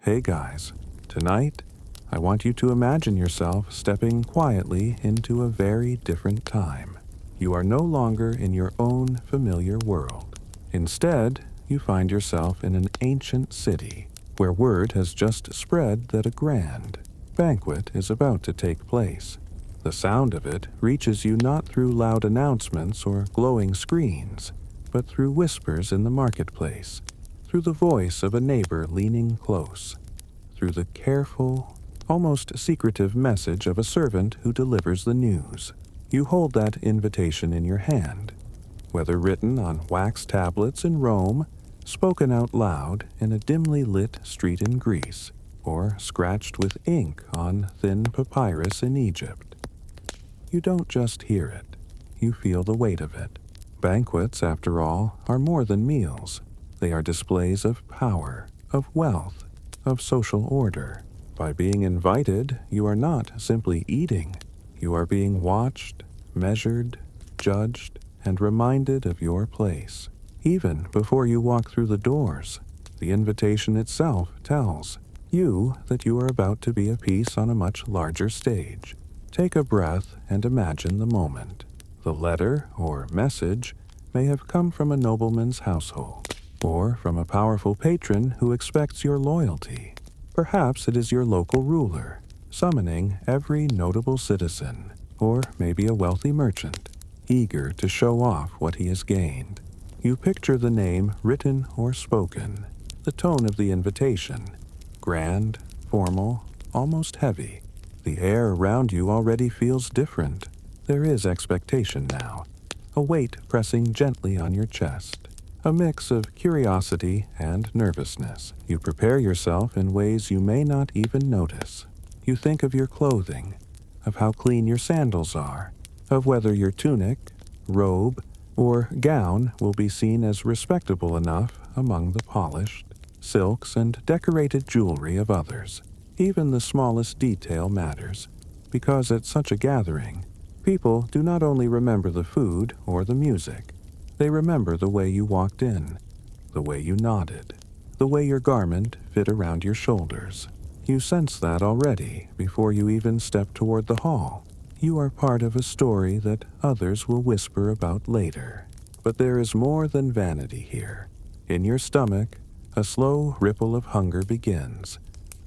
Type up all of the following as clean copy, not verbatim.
Hey guys, tonight I want you to imagine yourself stepping quietly into a very different time. You are no longer in your own familiar world. Instead, you find yourself in an ancient city where word has just spread that a grand banquet is about to take place. The sound of it reaches you not through loud announcements or glowing screens, but through whispers in the marketplace, through the voice of a neighbor leaning close, through the careful, almost secretive message of a servant who delivers the news. You hold that invitation in your hand, whether written on wax tablets in Rome, spoken out loud in a dimly lit street in Greece, or scratched with ink on thin papyrus in Egypt. You don't just hear it, you feel the weight of it. Banquets, after all, are more than meals. They are displays of power, of wealth, of social order. By being invited, you are not simply eating. You are being watched, measured, judged, and reminded of your place. Even before you walk through the doors, the invitation itself tells you that you are about to be a piece on a much larger stage. Take a breath and imagine the moment. The letter or message may have come from a nobleman's household, or from a powerful patron who expects your loyalty. Perhaps it is your local ruler, summoning every notable citizen, or maybe a wealthy merchant, eager to show off what he has gained. You picture the name written or spoken, the tone of the invitation, grand, formal, almost heavy. The air around you already feels different. There is expectation now, a weight pressing gently on your chest, a mix of curiosity and nervousness. You prepare yourself in ways you may not even notice. You think of your clothing, of how clean your sandals are, of whether your tunic, robe, or gown will be seen as respectable enough among the polished silks and decorated jewelry of others. Even the smallest detail matters, because at such a gathering, people do not only remember the food or the music, they remember the way you walked in, the way you nodded, the way your garment fit around your shoulders. You sense that already before you even step toward the hall. You are part of a story that others will whisper about later. But there is more than vanity here. In your stomach, a slow ripple of hunger begins,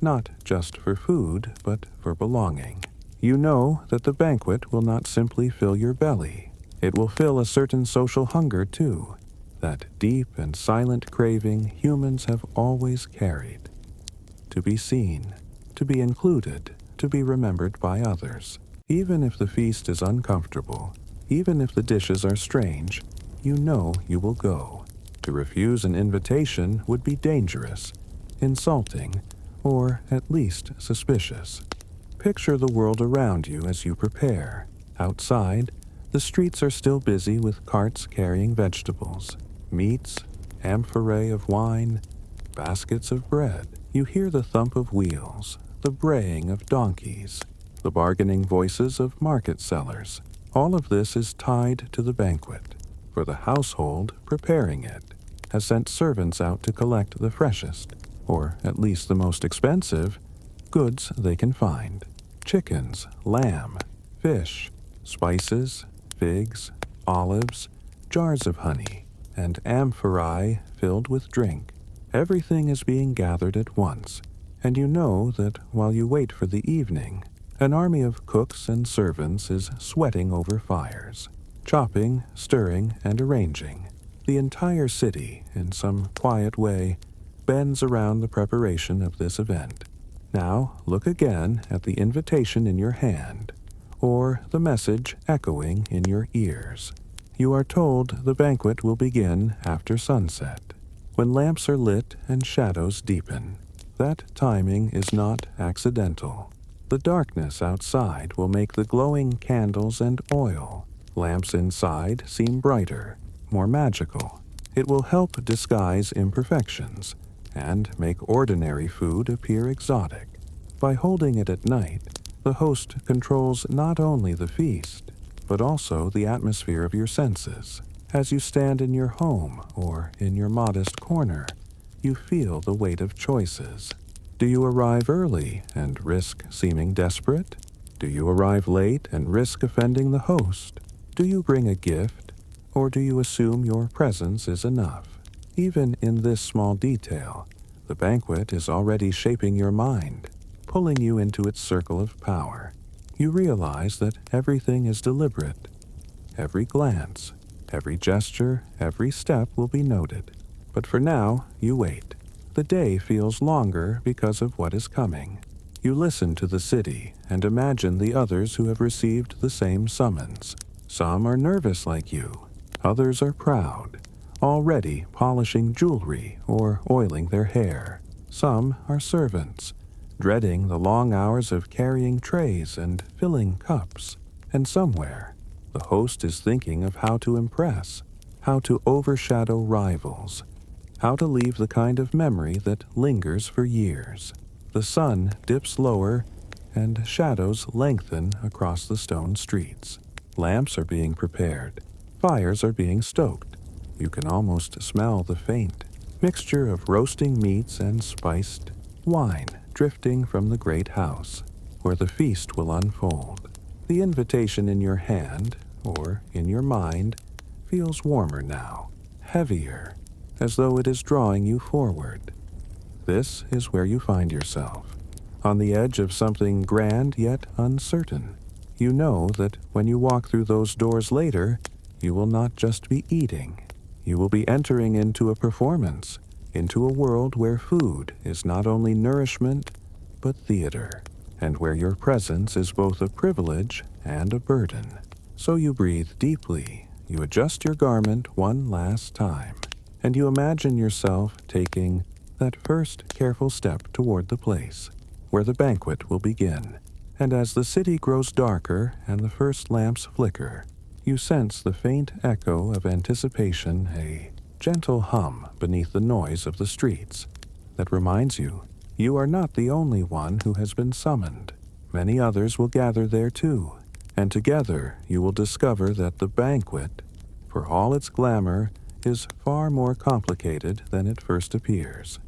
not just for food, but for belonging. You know that the banquet will not simply fill your belly. It will fill a certain social hunger, too, that deep and silent craving humans have always carried. To be seen, to be included, to be remembered by others. Even if the feast is uncomfortable, even if the dishes are strange, you know you will go. To refuse an invitation would be dangerous, insulting, or at least suspicious. Picture the world around you as you prepare. Outside, the streets are still busy with carts carrying vegetables, meats, amphorae of wine, baskets of bread. You hear the thump of wheels, the braying of donkeys, the bargaining voices of market sellers. All of this is tied to the banquet, for the household preparing it has sent servants out to collect the freshest, or at least the most expensive, goods they can find. Chickens, lamb, fish, spices, figs, olives, jars of honey, and amphorae filled with drink. Everything is being gathered at once, and you know that while you wait for the evening, an army of cooks and servants is sweating over fires, chopping, stirring, and arranging. The entire city, in some quiet way, bends around the preparation of this event. Now look again at the invitation in your hand, or the message echoing in your ears. You are told the banquet will begin after sunset, when lamps are lit and shadows deepen. That timing is not accidental. The darkness outside will make the glowing candles and oil lamps inside seem brighter, more magical. It will help disguise imperfections and make ordinary food appear exotic. By holding it at night, the host controls not only the feast, but also the atmosphere of your senses. As you stand in your home or in your modest corner, you feel the weight of choices. Do you arrive early and risk seeming desperate? Do you arrive late and risk offending the host? Do you bring a gift, or do you assume your presence is enough? Even in this small detail, the banquet is already shaping your mind, pulling you into its circle of power. You realize that everything is deliberate. Every glance, every gesture, every step will be noted. But for now, you wait. The day feels longer because of what is coming. You listen to the city and imagine the others who have received the same summons. Some are nervous like you. Others are proud, already polishing jewelry or oiling their hair. Some are servants, dreading the long hours of carrying trays and filling cups. And somewhere, the host is thinking of how to impress, how to overshadow rivals, how to leave the kind of memory that lingers for years. The sun dips lower, and shadows lengthen across the stone streets. Lamps are being prepared. Fires are being stoked. You can almost smell the faint mixture of roasting meats and spiced wine drifting from the great house, where the feast will unfold. The invitation in your hand, or in your mind, feels warmer now, heavier, as though it is drawing you forward. This is where you find yourself, on the edge of something grand yet uncertain. You know that when you walk through those doors later, you will not just be eating. You will be entering into a performance, into a world where food is not only nourishment, but theater, and where your presence is both a privilege and a burden. So you breathe deeply, you adjust your garment one last time, and you imagine yourself taking that first careful step toward the place where the banquet will begin. And as the city grows darker and the first lamps flicker, you sense the faint echo of anticipation, a gentle hum beneath the noise of the streets that reminds you you are not the only one who has been summoned. Many others will gather there too, and together you will discover that the banquet, for all its glamour, is far more complicated than it first appears.